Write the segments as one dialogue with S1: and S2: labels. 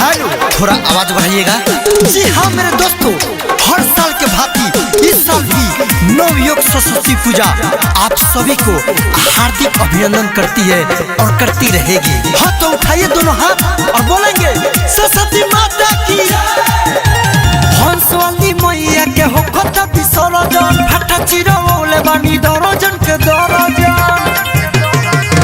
S1: Hello, थोड़ा आवाज बढ़ाइएगा। जी हाँ मेरे दोस्तों, हर साल के भांति इस साल भी नवयुग सरस्वती पूजा आप सभी को हार्दिक अभिनंदन करती है और करती रहेगी। हाँ तो उठाइए दोनों हाथ और बोलेंगे सरस्वती माता की। हंस वाली मैया के हो कथा विसर्जन, फटा चिरौले बानी दरजन के दरजन।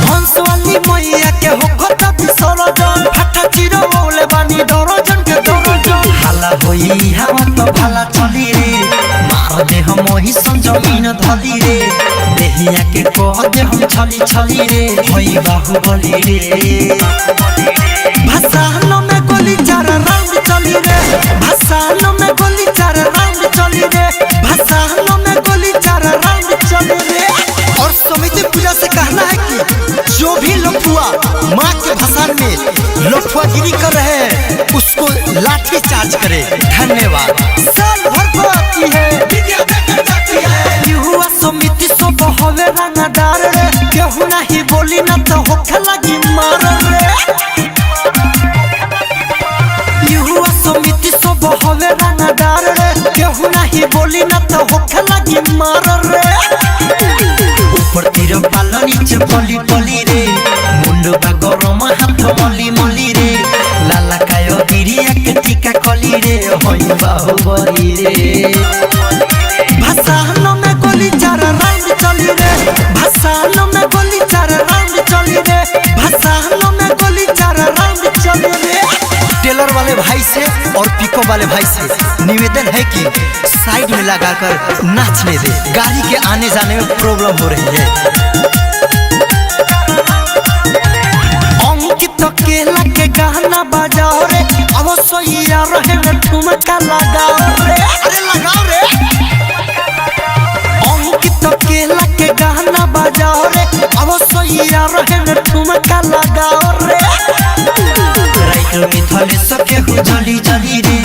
S1: हंस वाली मैया के हो कथा विसर्जन, फटा चिरौले बानी दरजन के दरजन। हाला होई हम तो भला चली रे, मार दे हम वही संजमीन धली रे। देहिया के कह दे हम छली छली रे, होई बाहुबली रे। भाषानो में गोली चार राउंड चली रे, भाषानो में गोली चार राउंड चली रे, भाषानो में गोली चार राउंड चली रे। और समिति पूजा से कहना है कि जो भी लफुआ माँ के भाषण में लफुआगिरी कर रहे हैं उसको लाठी चार्ज करे। धन्यवाद। साल भर को आती है युवा समिति सब हवे रंगदार रे, केहू नहीं बोली न तो होखे लगी मार रे। युवा समिति सब हवे रंगदार रे, केहू नहीं बोली न तो होखे लगी मार रे। ऊपर तीर पालो नीचे पली पली रे, मुंडा गरम हाथ मली मली रे। लाला कायो गिरिया के टीका कली रे, होई बाहुबली रे। भाषानो में गोली चार राउंड चली रे, भाषानो में गोली चार राउंड चली रे, भाषानो में गोली चार राउंड चली रे। टेलर वाले भाई से और पिको वाले भाई से निवेदन है कि साइड में लगाकर नाचने दे, गाड़ी के आने जाने में प्रॉब्लम हो रही है। अंकित केला के गाना बजाओ रे, अब सोइया रहे में ठुमका लगाओ रे, अरे लगाओ रे। अंकित केला के गाना बजाओ रे, अब सोइया रहे में ठुमका लगाओ रे। राइटर मिथले सके हो जली जली रे,